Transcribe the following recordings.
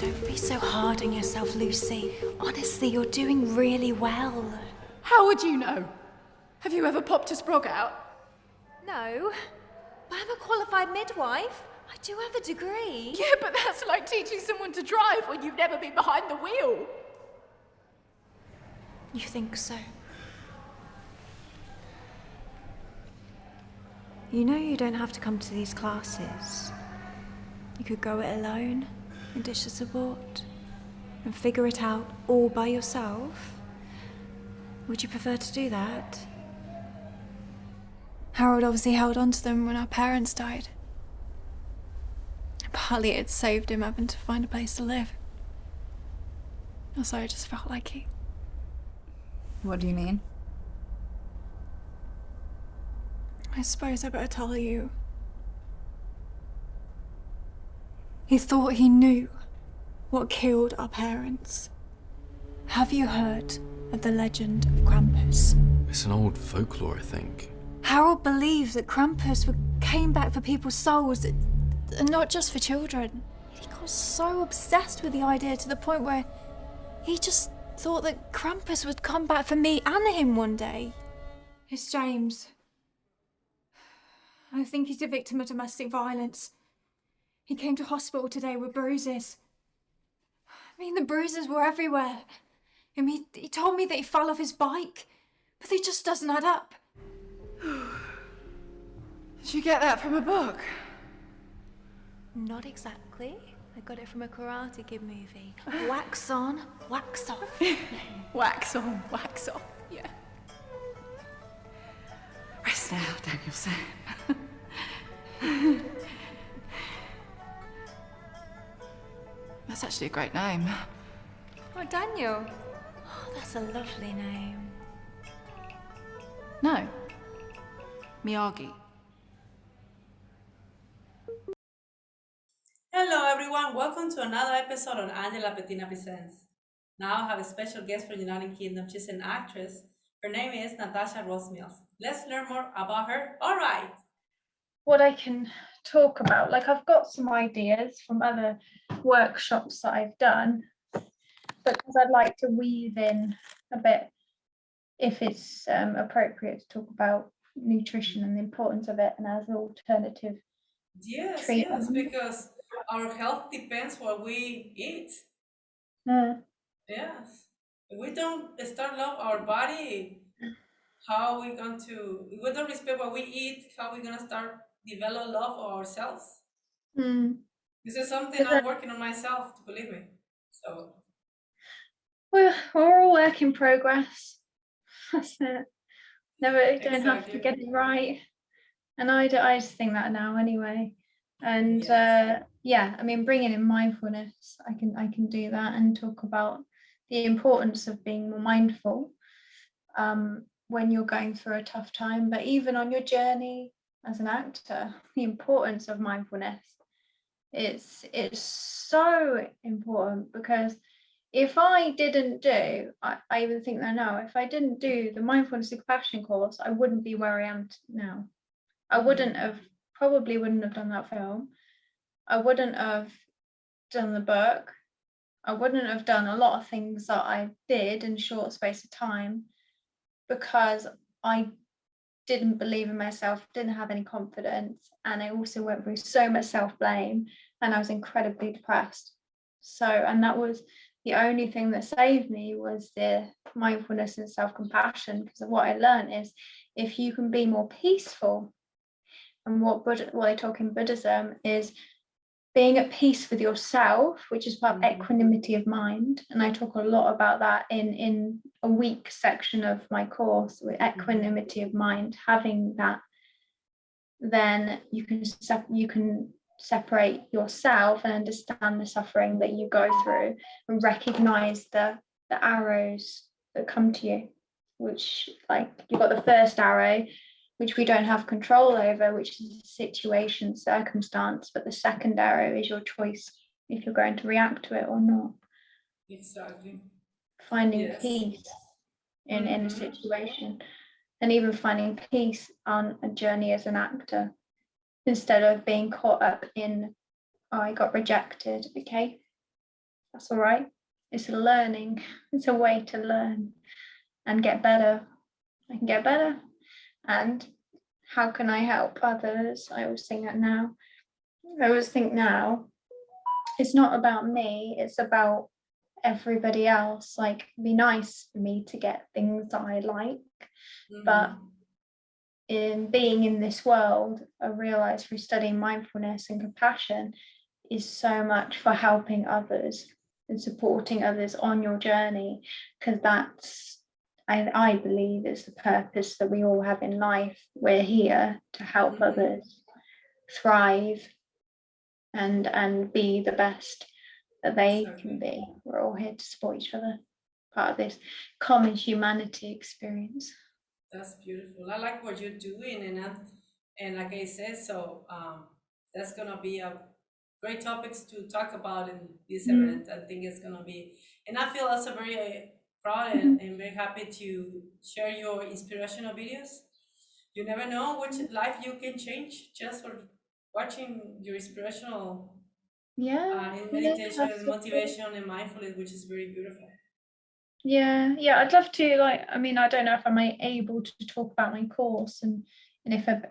Don't be so hard on yourself, Lucy. Honestly, you're doing really well. How would you know? Have you ever popped a sprog out? No, but I'm a qualified midwife. I do have a degree. Yeah, but that's like teaching someone to drive when you've never been behind the wheel. You think so? You know you don't have to come to these classes. You could go it alone and ditch the support and figure it out all by yourself. Would you prefer to do that? Harold obviously held on to them when our parents died. Partly it saved him having to find a place to live. Also, I just felt like he... What do you mean? I suppose I better tell you. He thought he knew what killed our parents. Have you heard of the legend of Krampus? It's an old folklore, I think. Harold believed that Krampus came back for people's souls, and not just for children. He got so obsessed with the idea to the point where he just thought that Krampus would come back for me and him one day. It's James. I think he's a victim of domestic violence. He came to hospital today with bruises. I mean, the bruises were everywhere. I mean, he told me that he fell off his bike, but it just doesn't add up. Did you get that from a book? Not exactly. I got it from a Karate Kid movie. Wax on, wax off. Wax on, wax off, yeah. Rest now, Danielson. That's actually a great name. Oh, Daniel. Oh, that's a lovely name. No. Miyagi. Hello everyone, welcome to another episode on Lapetina Presents. Now I have a special guest from the United Kingdom. She's an actress. Her name is Natasha R Mills. Let's learn more about her. All right. What I can talk about, like I've got some ideas from other workshops that I've done, but because I'd like to weave in a bit, if it's appropriate, to talk about nutrition and the importance of it and as an alternative treatment. Yes, because our health depends what we eat. Yes. If we don't start love our body, how are we going to, if we don't respect what we eat, how are we going to start develop love for ourselves? This is something I'm working on myself, to believe me. So we're all work in progress. That's it. Never don't have to get it right. And I just think that now anyway. And yeah, I mean, bringing in mindfulness, I can do that and talk about the importance of being more mindful when you're going through a tough time, but even on your journey as an actor, the importance of mindfulness it's so important, because if I didn't do, I even think that now, if I didn't do the mindfulness and compassion course, I wouldn't be where I am now. I probably wouldn't have done that film. I wouldn't have done the book. I wouldn't have done a lot of things that I did in a short space of time, because I didn't believe in myself, didn't have any confidence, and I also went through so much self-blame, and I was incredibly depressed. So, and that was the only thing that saved me, was the mindfulness and self-compassion, because of what I learned is, if you can be more peaceful, and what they talk in Buddhism is being at peace with yourself, which is part of equanimity of mind. And I talk a lot about that in a week section of my course, with equanimity of mind. Having that, then you can separate yourself and understand the suffering that you go through, and recognize the arrows that come to you, which, like, you've got the first arrow, which we don't have control over, which is the situation, circumstance, but the second arrow is your choice, if you're going to react to it or not. Exactly. Finding peace in a situation, and even finding peace on a journey as an actor, instead of being caught up in, oh, I got rejected, okay, That's all right. It's a learning. It's a way to learn and get better. I can get better. And how can I help others? I always think that now. I always think now, it's not about me, it's about everybody else. Like, it'd be nice for me to get things that I like, but in being in this world, I realized through studying mindfulness and compassion is so much for helping others and supporting others on your journey, because that's, I believe, is the purpose that we all have in life. We're here to help others thrive and be the best that they can be. We're all here to support each other, part of this common humanity experience. That's beautiful. I like what you're doing, and like I said, so that's gonna be a great topics to talk about in this event. I think it's gonna be, and I feel also very proud and very happy to share your inspirational videos. You never know which life you can change just for watching your inspirational in meditation, motivation, and mindfulness, which is very beautiful. Yeah, I'd love to, like, I mean, I don't know if I'm able to talk about my course and if I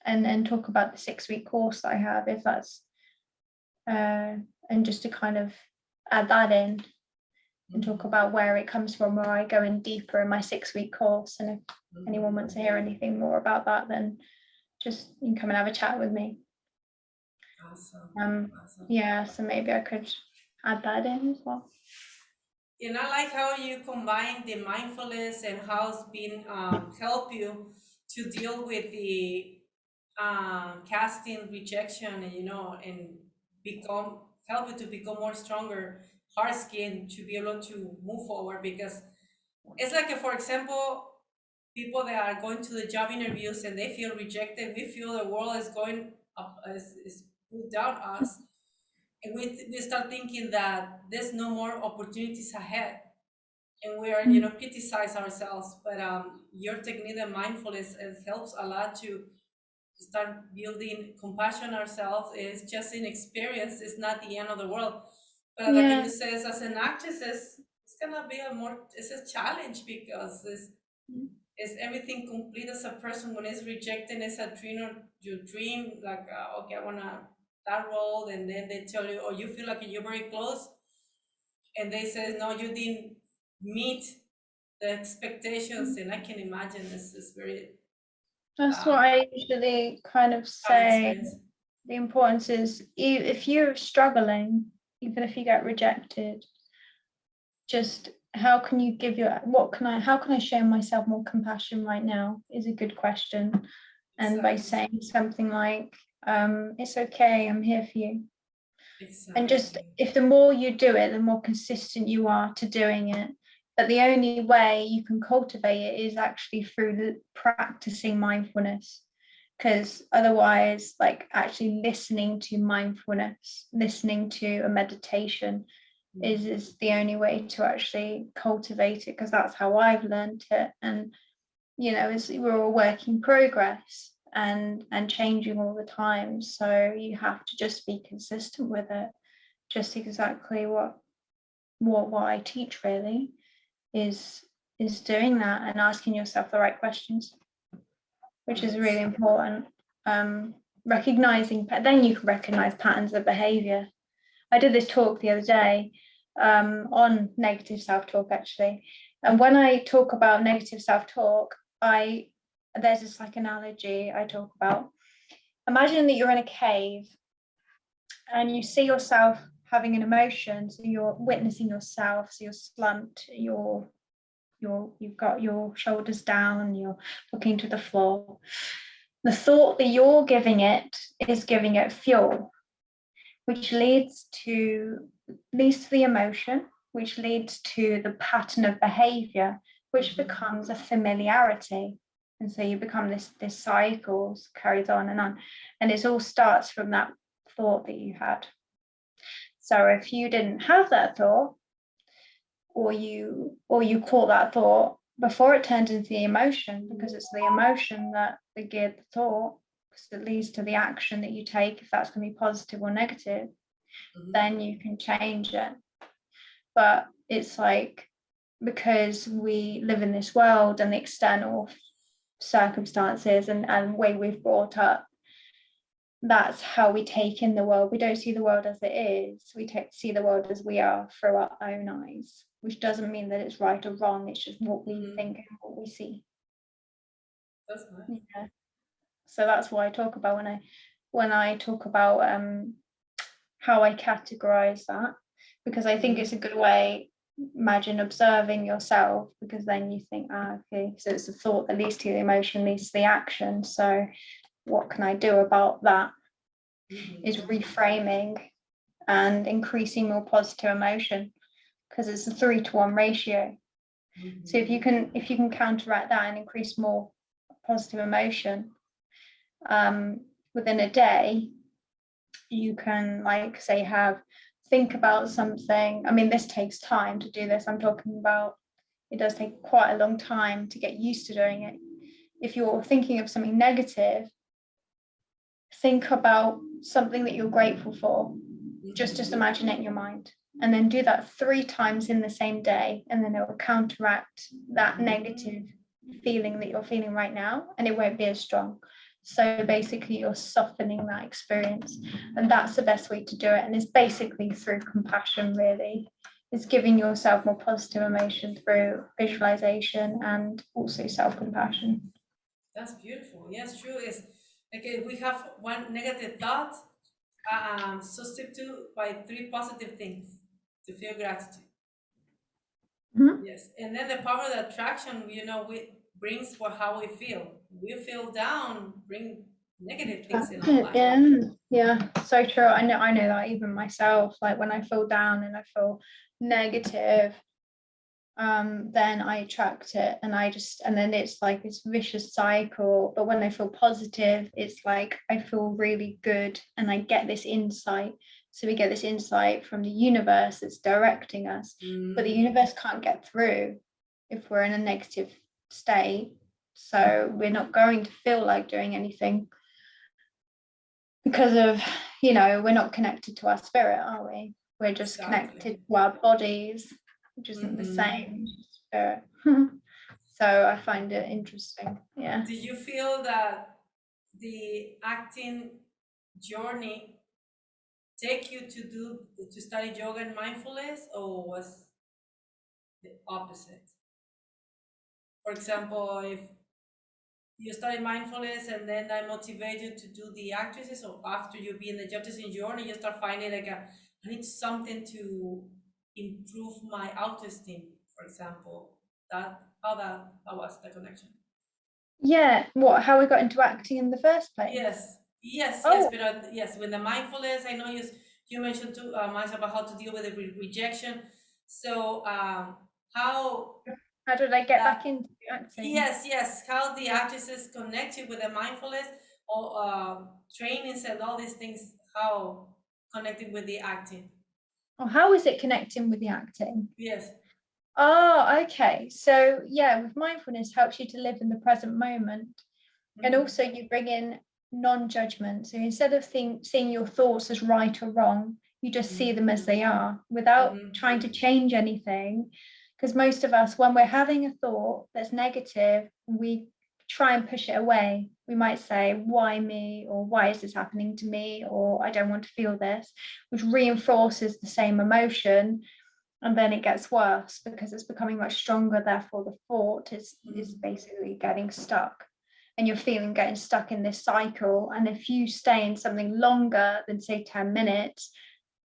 and talk about the 6-week course that I have, if that's and just to kind of add that in and talk about where it comes from, where I go in deeper in my 6-week course. And if anyone wants to hear anything more about that, then just you can come and have a chat with me. Awesome. Yeah, so maybe I could add that in as well. And I like how you combine the mindfulness and how it's been help you to deal with the casting rejection, and and help you to become more stronger, hard skin, to be able to move forward. Because it's like, for example, people that are going to the job interviews and they feel rejected, we feel the world is going up, is put down us, and we start thinking that there's no more opportunities ahead, and we are criticize ourselves. But your technique and mindfulness, it helps a lot to start building compassion ourselves. It's just an experience, it's not the end of the world. But like you says, as an actress, it's gonna be it's a challenge, because it's everything complete as a person. When it's rejected, it's a dream, or your dream, like okay, I wanna that role, and then they tell you, or you feel like you're very close, and they say no, you didn't meet the expectations. And I can imagine this is very that's what I usually kind of say. The importance is, if you're struggling, even if you get rejected, just how can you how can I show myself more compassion right now is a good question. And by saying something like, it's okay, I'm here for you. And just, if the more you do it, the more consistent you are to doing it. But the only way you can cultivate it is actually through practicing mindfulness. Because otherwise, like, actually listening to mindfulness, listening to a meditation is the only way to actually cultivate it, because that's how I've learned it. And we're all work in progress and changing all the time, so you have to just be consistent with it. Just exactly what I teach really is doing that and asking yourself the right questions, which is really important. Recognizing, then you can recognize patterns of behavior. I did this talk the other day on negative self-talk, actually. And when I talk about negative self-talk, there's this like analogy I talk about. Imagine that you're in a cave and you see yourself having an emotion. So you're witnessing yourself. So you're slumped, you've got your shoulders down, you're looking to the floor. The thought that you're giving it is giving it fuel, which leads to the emotion, which leads to the pattern of behavior, which becomes a familiarity. And so you become this cycle carries on, and it all starts from that thought that you had. So if you didn't have that thought, or you caught that thought before it turned into the emotion, because it's the emotion that geared the thought, because it leads to the action that you take, if that's going to be positive or negative. then you can change it. But it's like, because we live in this world and the external circumstances and way we've brought up, that's how we take in the world. We don't see the world as it is. We see the world as we are through our own eyes, which doesn't mean that it's right or wrong. It's just what we think and what we see. That's nice. Yeah. So that's what I talk about when I talk about how I categorize that, because I think it's a good way. Imagine observing yourself, because then you think, okay, so it's the thought that leads to the emotion, leads to the action. So what can I do about that? Is reframing and increasing more positive emotion, because it's a 3-to-1 ratio. So if you can counteract that and increase more positive emotion within a day, you can, like, say, think about something. I mean, this takes time to do this. I'm talking about, it does take quite a long time to get used to doing it. If you're thinking of something negative, think about something that you're grateful for. Just imagine it in your mind, and then do that 3 times in the same day, and then it will counteract that negative feeling that you're feeling right now, and it won't be as strong. So basically you're softening that experience, and that's the best way to do it. And it's basically through compassion, really. It's giving yourself more positive emotion through visualization and also self-compassion. That's beautiful. Yes, true. Is okay, we have one negative thought, substitute by 3 positive things to feel gratitude. Yes, and then the power of the attraction, we brings how we feel. We feel down, bring negative things in our life. Yeah, so true. I know that even myself, like when I feel down and I feel negative, then I attract it, and then it's like this vicious cycle. But when I feel positive, it's like I feel really good, and I get this insight. So we get this insight from the universe that's directing us, but the universe can't get through if we're in a negative state. So we're not going to feel like doing anything, because of, we're not connected to our spirit, are we? We're just connected to our bodies, which isn't the same spirit. So I find it interesting. Yeah. Do you feel that the acting journey take you to study yoga and mindfulness, or was the opposite? For example, if you study mindfulness and then I motivate you to do the actresses, or after you be in the judges in journey, you start finding like I need something to improve my auto-esteem, for example. How was the connection? Yeah, how we got into acting in the first place? Yes, but yes, with the mindfulness, I know you mentioned too much about how to deal with the rejection. So how did I get back into acting? Yes, how the actresses connect you with the mindfulness, or trainings and all these things, how connecting with the acting. Or how is it connecting with the acting? Yes. Oh, okay. So yeah, with mindfulness helps you to live in the present moment. And also you bring in non-judgment. So instead of seeing your thoughts as right or wrong, you just see them as they are, without trying to change anything. Because most of us, when we're having a thought that's negative, we try and push it away. We might say, why me? Or why is this happening to me? Or I don't want to feel this, which reinforces the same emotion. And then it gets worse because it's becoming much stronger. Therefore, the thought is basically getting stuck. And you're feeling getting stuck in this cycle. And if you stay in something longer than, say, 10 minutes,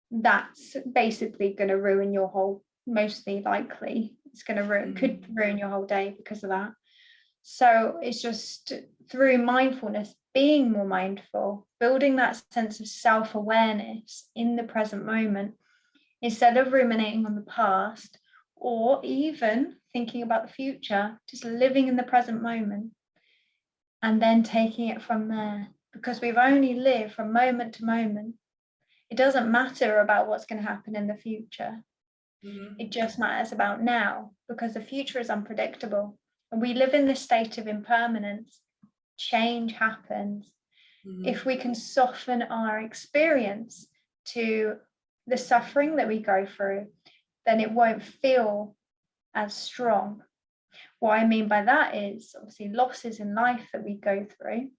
that's basically going to ruin your whole, mostly likely, it's going to could ruin your whole day because of that. So it's just through mindfulness, being more mindful, building that sense of self-awareness in the present moment, instead of ruminating on the past or even thinking about the future, just living in the present moment. And then taking it from there, because we've only lived from moment to moment. It doesn't matter about what's going to happen in the future. It just matters about now, because the future is unpredictable. And we live in this state of impermanence. Change happens. If we can soften our experience to the suffering that we go through, then it won't feel as strong. What I mean by that is obviously losses in life that we go through,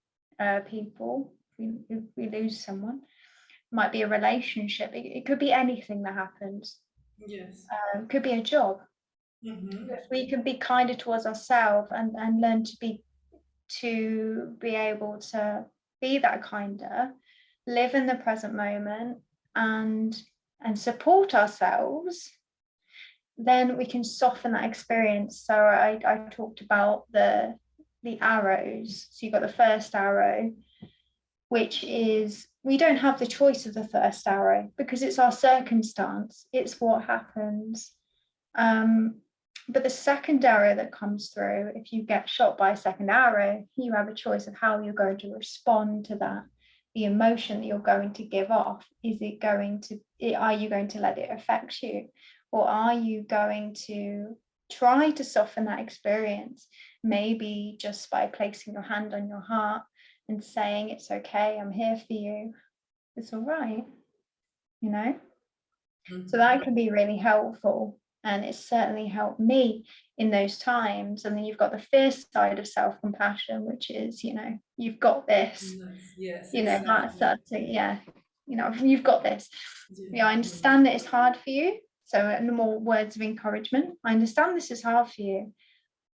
people, we lose someone, might be a relationship, it could be anything that happens. Yes. Could be a job. If we can be kinder towards ourselves and learn to be able to be that kinder, live in the present moment and support ourselves, then we can soften that experience. So I talked about the arrows. So you've got the first arrow, which is we don't have the choice of the first arrow because it's our circumstance, it's what happens. But the second arrow that comes through, if you get shot by a second arrow, you have a choice of how you're going to respond to that. The emotion that you're going to give off, are you going to let it affect you? Or are you going to try to soften that experience? Maybe just by placing your hand on your heart and saying, it's okay, I'm here for you. It's all right, you know? So that can be really helpful. And it's certainly helped me in those times. And then you've got the fierce side of self-compassion, which is, you've got this. Yes, That's it. Yeah, you've got this. I understand that it's hard for you. So no more words of encouragement. I understand this is hard for you,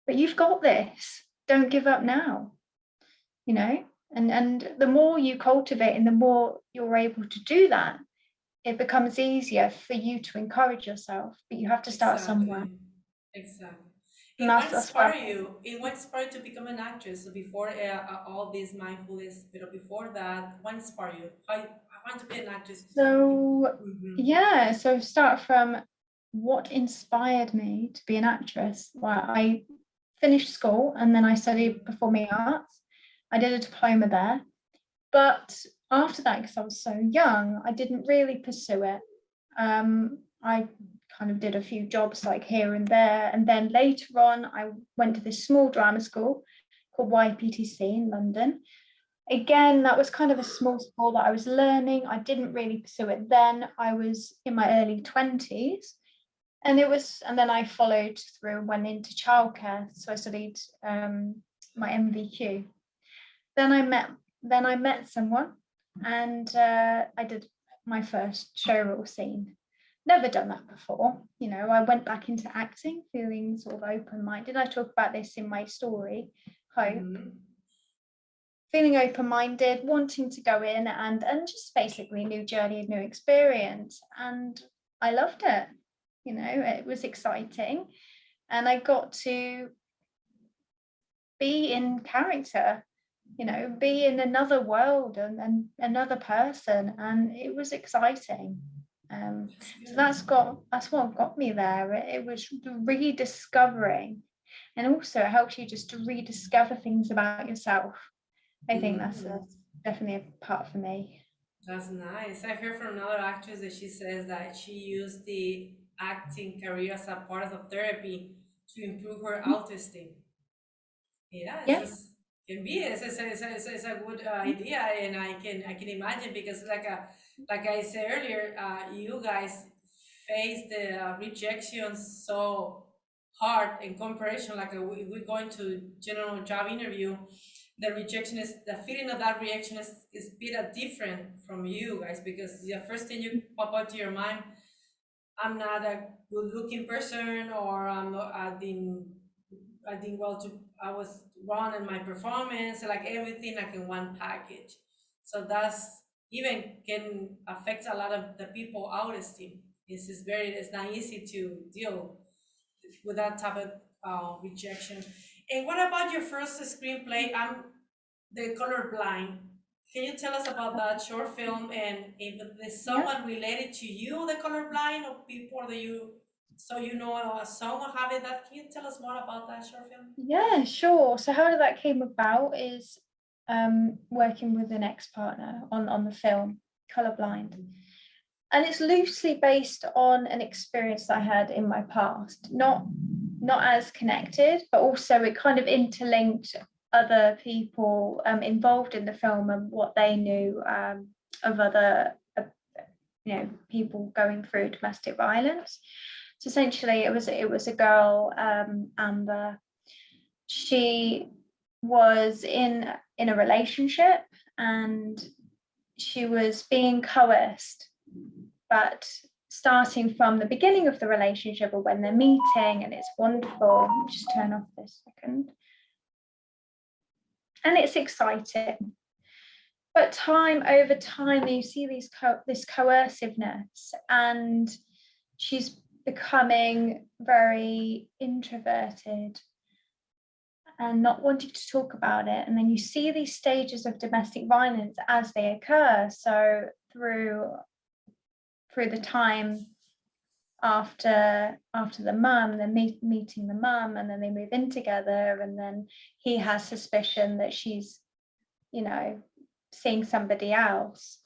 but you've got this. Don't give up now. And the more you cultivate and the more you're able to do that, it becomes easier for you to encourage yourself, but you have to start somewhere. Exactly. And What inspired you? What inspired you to become an actress? So before all this mindfulness, but before that, what inspired you? I want to be an actress. So so start from what inspired me to be an actress. Well, I finished school and then I studied performing arts. I did a diploma there, but after that, because I was so young, I didn't really pursue it. I kind of did a few jobs like here and there, and then later on I went to this small drama school called YPTC in London. Again, that was kind of a small school that I was learning. I didn't really pursue it then. I was in my early 20s, and then I followed through and went into childcare. So I studied my MVQ. Then I met someone, and I did my first showreel scene. Never done that before. I went back into acting feeling sort of open-minded. I talk about this in my story, Hope. Feeling open-minded, wanting to go in and just basically new journey, new experience. And I loved it. It was exciting. And I got to be in character, be in another world and another person. And it was exciting. So that's what got me there. It was rediscovering, and also it helps you just to rediscover things about yourself. I think that's definitely a part for me. That's nice. I heard from another actress that she says that she used the acting career as a part of therapy to improve her self-esteem. Yeah, Yes. Can be. It's a good idea, and I can imagine because like I said earlier, you guys face the rejection so hard in comparison. Like we're going to general job interview, the feeling of that reaction is a bit different from you guys because the first thing you pop out to your mind, I'm not a good looking person, or I was wrong in my performance, like everything like in one package. So that's even can affect a lot of the people self-esteem. It's not easy to deal with that type of rejection. And what about your first screenplay? I'm the colorblind. Can you tell us about that short film, and if there's someone related to you, the colorblind, or people that someone having that? Can you tell us more about that short film? Yeah, sure. So how that came about is working with an ex-partner on the film Colorblind. And it's loosely based on an experience that I had in my past, not as connected, but also it kind of interlinked other people involved in the film and what they knew of other people going through domestic violence. So essentially it was a girl, Amber. She was in a relationship and she was being coerced, but starting from the beginning of the relationship or when they're meeting and it's wonderful. Just turn off this second. And it's exciting. But over time, you see this coerciveness, and she's becoming very introverted and not wanting to talk about it. And then you see these stages of domestic violence as they occur. So through the time after the mum, then meeting the mum, and then they move in together, and then he has suspicion that she's, seeing somebody else,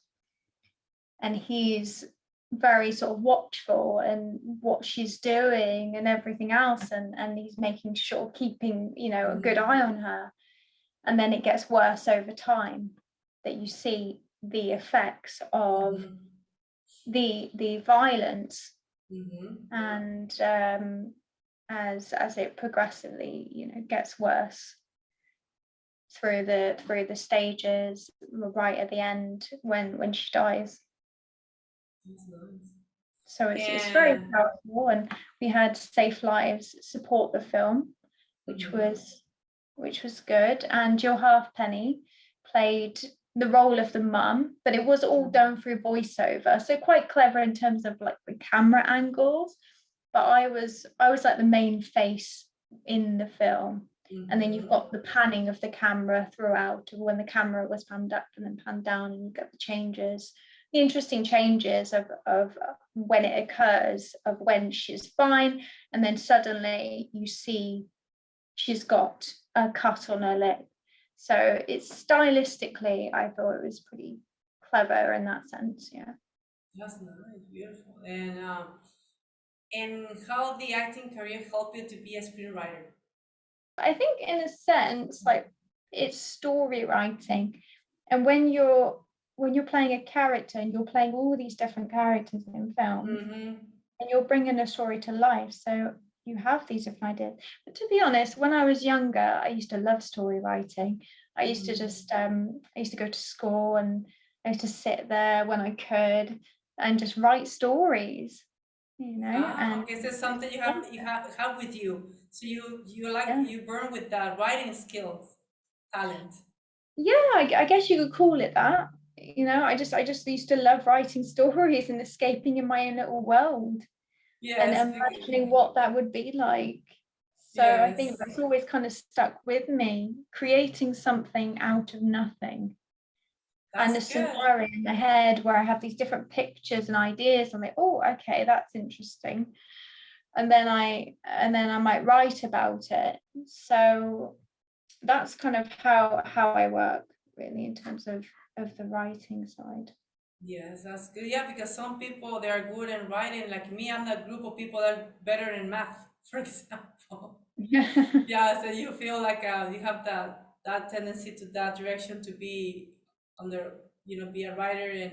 and he's very sort of watchful and what she's doing and everything else, and he's making sure, keeping a good eye on her. And then it gets worse over time, that you see the effects of the violence. And as it progressively gets worse through the stages, right at the end when she dies. That's nice. So it's very powerful, and we had Safe Lives support the film, which was good. And Jill Halfpenny played the role of the mum, but it was all done through voiceover, so quite clever in terms of like the camera angles. But I was like the main face in the film. And then you've got the panning of the camera throughout, when the camera was panned up and then panned down, and you get the interesting changes of when it occurs, of when she's fine, and then suddenly you see she's got a cut on her lip. So it's stylistically, I thought it was pretty clever in that sense. Yeah. That's nice, beautiful. And how the acting career helped you to be a screenwriter? I think in a sense, like, it's story writing, and when you're playing a character and you're playing all these different characters in films, and you're bringing a story to life, so you have these different ideas. But to be honest, when I was younger, I used to love story writing. I used to just I used to go to school, and I used to sit there when I could and just write stories. And okay, so something you have with you. So you like, you burn with that writing skills, talent. Yeah, I guess you could call it that. I just used to love writing stories and escaping in my own little world, and imagining what that would be like. So I think that's always kind of stuck with me, creating something out of nothing. And a scenario in my head where I have these different pictures and ideas. I'm like, oh, okay, that's interesting. And then I might write about it. So that's kind of how I work, really, in terms of the writing side. Yes, that's good. Yeah, because some people, they are good in writing. Like me, I'm that group of people that are better in math, for example. Yeah, so you feel like you have that tendency to that direction, to be be a writer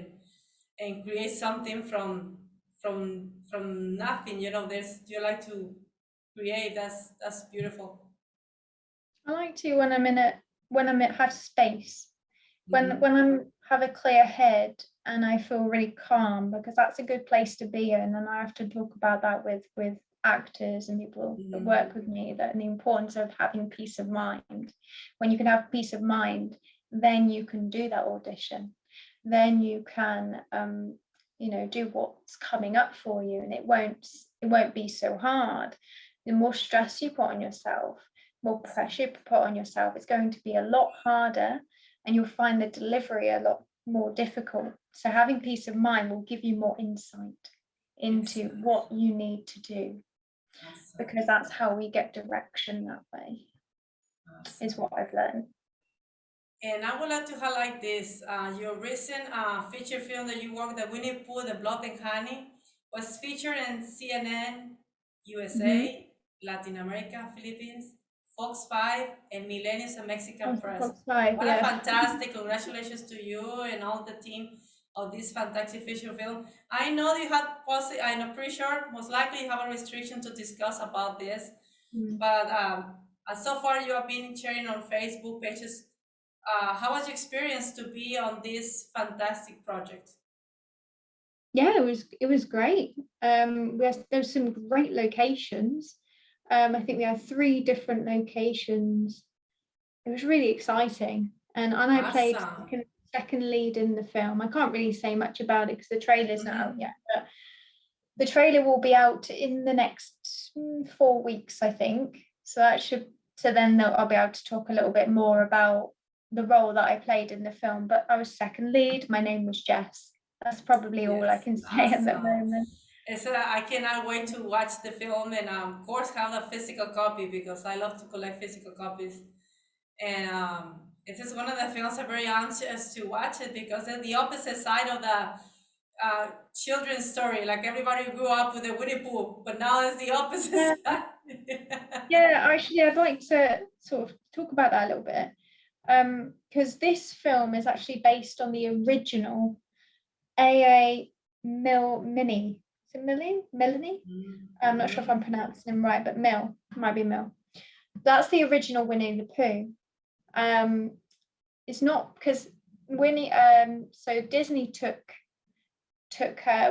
and create something from nothing. You like to create. That's beautiful. I like to, when I'm have space, when I'm have a clear head and I feel really calm, because that's a good place to be in. And I have to talk about that with actors and people that work with me, that the importance of having peace of mind. When you can have peace of mind, then you can do that audition, then you can do what's coming up for you, and it won't be so hard. The more stress you put on yourself, more pressure you put on yourself, it's going to be a lot harder, and you'll find the delivery a lot more difficult. So having peace of mind will give you more insight into what you need to do, because that's how we get direction that way, is what I've learned. And I would like to highlight this. Your recent feature film that you worked, the Winnie Pooh, The Blood and Honey, was featured in CNN, USA, Latin America, Philippines, Fox 5, and Millennials and Mexican Press. Fox 5, what a fantastic, congratulations to you and all the team. of this fantastic feature film. I know you had I'm pretty sure most likely you have a restriction to discuss about this, but so far you have been sharing on Facebook pages. How was your experience to be on this fantastic project? Yeah, it was great. There's some great locations. I think we had 3 different locations. It was really exciting, and I played Awesome. second lead in the film. I can't really say much about it because the trailer's not out Mhm. yet, but the trailer will be out in the next 4 weeks, I think. So then I'll be able to talk a little bit more about the role that I played in the film. But I was second lead. My name was Jess. That's probably all I Yes, can say at the awesome. moment. So I cannot wait to watch the film and of course have a physical copy because I love to collect physical copies. And it is one of the films I'm very anxious to watch it because it's the opposite side of the children's story. Like everybody grew up with a Winnie Pooh, but now it's the opposite Yeah, side. yeah. Actually, I'd like to sort of talk about that a little bit. Because this film is actually based on the original A.A. Mini. Is it Melanie? I'm not sure if I'm pronouncing them right, but might be Mill. That's the original Winnie the Pooh. It's not because Winnie. So Disney took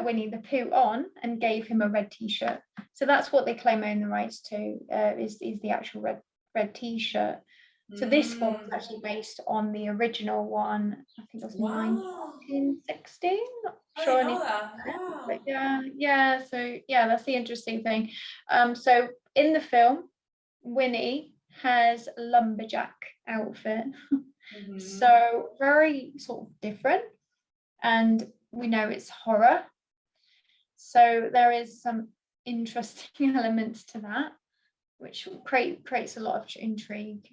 Winnie the Pooh on and gave him a red T-shirt. So that's what they claim own the rights to. Is the actual red T-shirt. So this one was actually based on the original one. I think it was Wow, 1916. Not I sure. didn't know that. Wow. But yeah. So yeah, that's the interesting thing. So in the film, Winnie has a lumberjack outfit. So very sort of different, and we know it's horror. So there is some interesting elements to that, which creates a lot of intrigue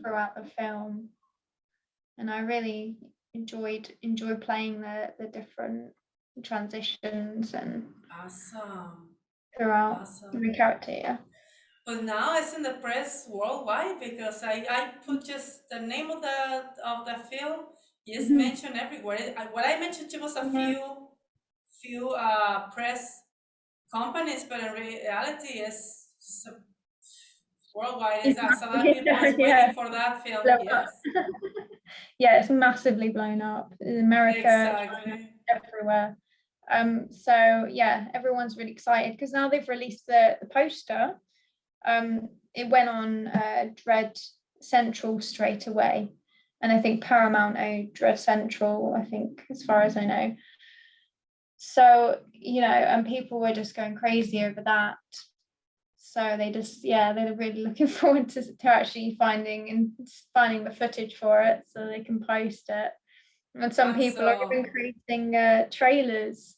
throughout the film. And I really enjoyed playing the different transitions and Awesome. throughout Awesome. the character. Yeah. But now it's in the press worldwide because I put just the name of the film is Mhm. mentioned everywhere. What I mentioned to was a Yeah. few press companies, but in reality it's just worldwide. It's It's a lot of people is yeah. waiting for that film. Blown up. Yes, Yeah, it's massively blown up in America, China, exactly. everywhere. So yeah, everyone's really excited because now they've released the poster. It went on Dread Central straight away, and I think Paramount owned Dread Central, I think, as far as I know. So and people were just going crazy over that. So they're really looking forward to actually finding the footage for it so they can post it. And some And people are even so creating trailers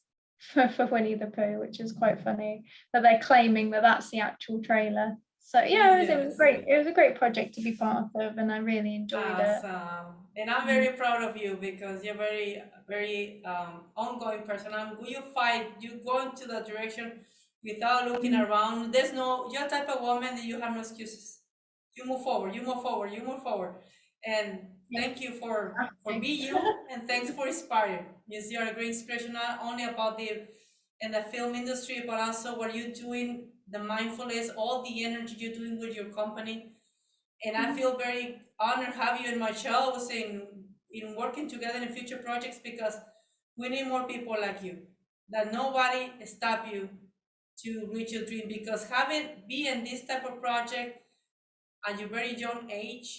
for Winnie the Pooh, which is quite funny, that they're claiming that that's the actual trailer. So yeah, it was yes. great. It was a great project to be part of, and I really enjoyed it. Awesome. And I'm very proud of you because you're very, very ongoing person. You fight, you go into that direction without looking around. You're the type of woman that you have no excuses. You move forward, you move forward, you move forward. And Yeah. thank you for being you and thanks for inspiring. Yes, you're a great inspiration, not only about in the film industry, but also what you're doing, the mindfulness, all the energy you're doing with your company, and I feel very honored to have you in my shows in working together in future projects because we need more people like you. That nobody stop you to reach your dream because having be in this type of project at your very young age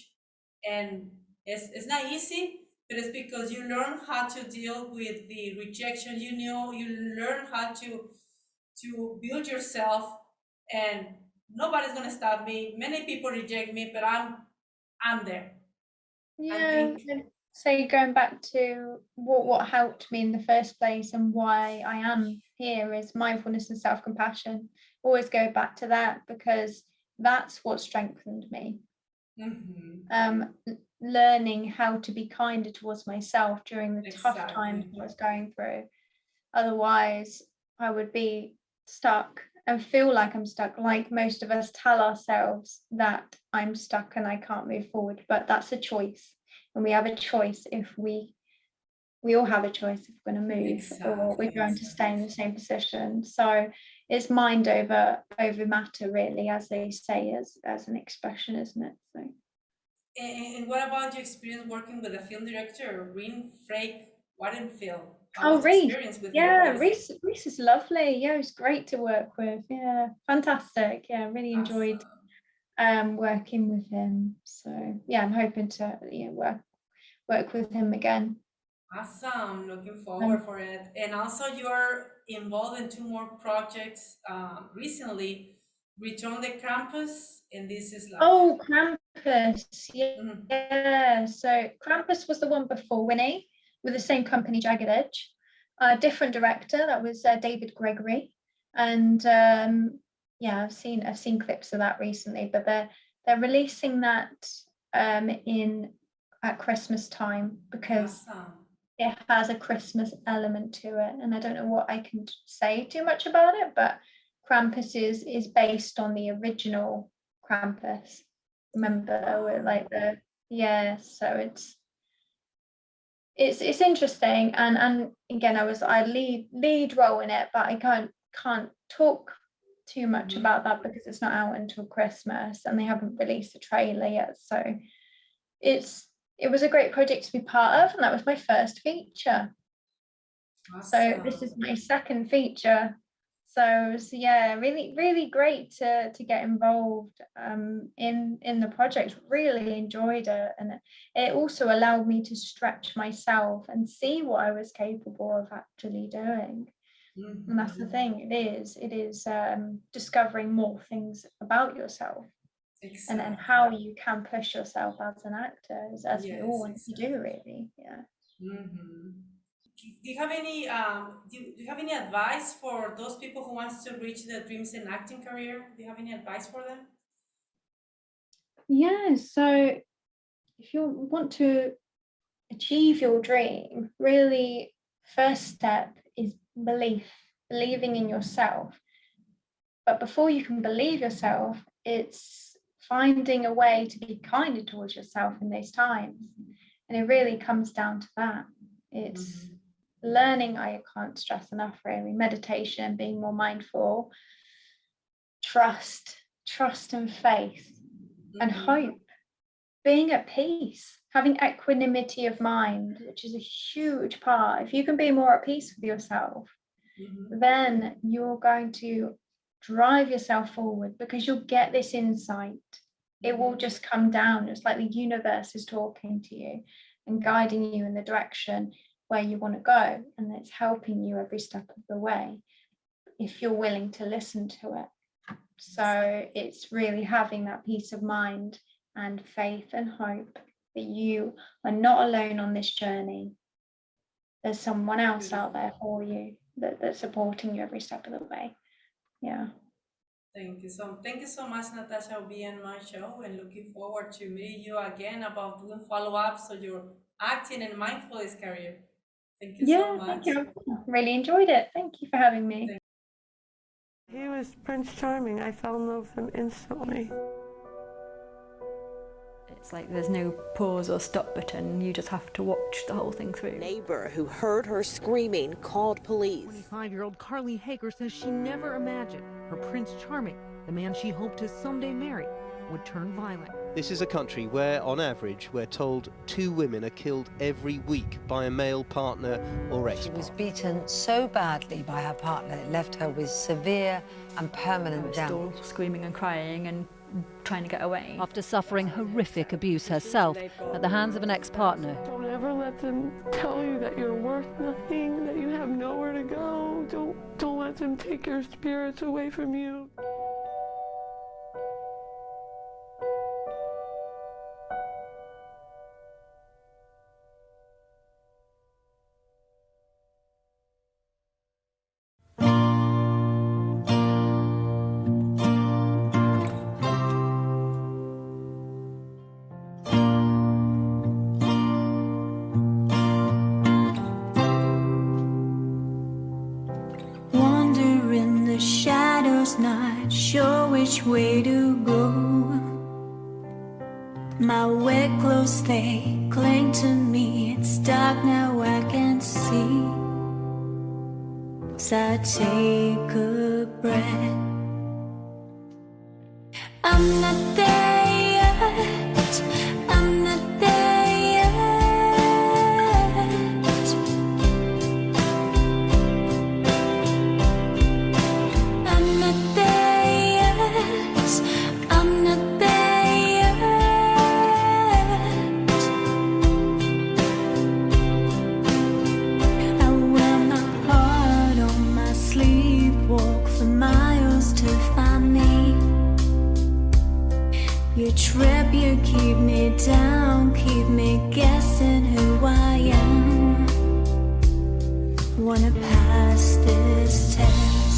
and it's not easy, but it's because you learn how to deal with the rejection. You learn how to build yourself, and nobody's gonna stop me. Many people reject me, but I'm there. I Yeah, think so going back to what helped me in the first place and why I am here is mindfulness and self-compassion. Always go back to that because that's what strengthened me. Learning how to be kinder towards myself during the tough times exactly. I was going through. Otherwise, I would be stuck and feel like I'm stuck, like most of us tell ourselves that I'm stuck and I can't move forward. But that's a choice. And we have a choice if we we all have a choice if we're going to move or we're going to stay in the same position. So it's mind over matter, really, as they say, as an expression, isn't it? So. And what about your experience working with a film director, Wadenfield? How was the Reese? experience with him? Reese is lovely. Yeah, it was great to work with. Yeah, fantastic. Yeah, really enjoyed working with him. So yeah, I'm hoping to work with him again. Awesome, looking forward for it. And also you're involved in 2 more projects recently, Return the Krampus, and This Is Life. Oh, Krampus, yeah. So Krampus was the one before Winnie, with the same company, Jagged Edge. Different director, that was David Gregory. And yeah, I've seen clips of that recently, but they're releasing that at Christmas time, because it has a Christmas element to it, and I don't know what I can say too much about it, but Krampus is based on the original Krampus. Remember, like so it's interesting, and again, I lead role in it, but I can't talk too much about that because it's not out until Christmas, and they haven't released a trailer yet. So it was a great project to be part of, and that was my first feature. Awesome. So this is my second feature. So yeah, really great to get involved in the project. Really enjoyed it, and it also allowed me to stretch myself and see what I was capable of actually doing. And that's the thing. It is discovering more things about yourself. Exactly. And how you can push yourself as an actor, as we all want to do, really. Yeah. Do you have any do you have any advice for those people who wants to reach their dreams in acting career? Do you have any advice for them? Yeah, so if you want to achieve your dream, really first step is believing in yourself. But before you can believe yourself, it's finding a way to be kinder towards yourself in those times. And it really comes down to that. It's learning, I can't stress enough, really, meditation, being more mindful, trust and faith, and hope, being at peace, having equanimity of mind, which is a huge part. If you can be more at peace with yourself, then you're going to drive yourself forward, because you'll get this insight. It will just come down. It's like the universe is talking to you and guiding you in the direction where you want to go, and it's helping you every step of the way if you're willing to listen to it. So it's really having that peace of mind and faith and hope that you are not alone on this journey. There's someone else out there for you that's supporting you every step of the way. Yeah. Thank you so much, Natasha, for being on my show, and looking forward to meeting you again about doing follow-ups on your acting and mindfulness career. Thank you so much. Thank you. Really enjoyed it. Thank you for having me. He was Prince Charming. I fell in love with him instantly. It's like there's no pause or stop button. You just have to watch the whole thing through. A neighbor who heard her screaming called police. 25-year-old Carly Hager says she never imagined her Prince Charming, the man she hoped to someday marry, would turn violent. This is a country where, on average, we're told 2 women are killed every week by a male partner or ex-partner. She was beaten so badly by her partner it left her with severe and permanent damage. Still screaming and crying and trying to get away. After suffering horrific abuse herself at the hands of an ex-partner. Don't ever let them tell you that you're worth nothing, that you have nowhere to go. Don't let them take your spirits away from you. Not sure which way to go. My wet clothes, they cling to me. It's dark now, I can as I take a breath. I'm not there yet, I'm not there yet. I'm not there yet, I'm not there yet. I wear my heart on my sleeve, walk for miles to find me. You trip, you keep me down, keep me guessing who I am. Wanna pass this test.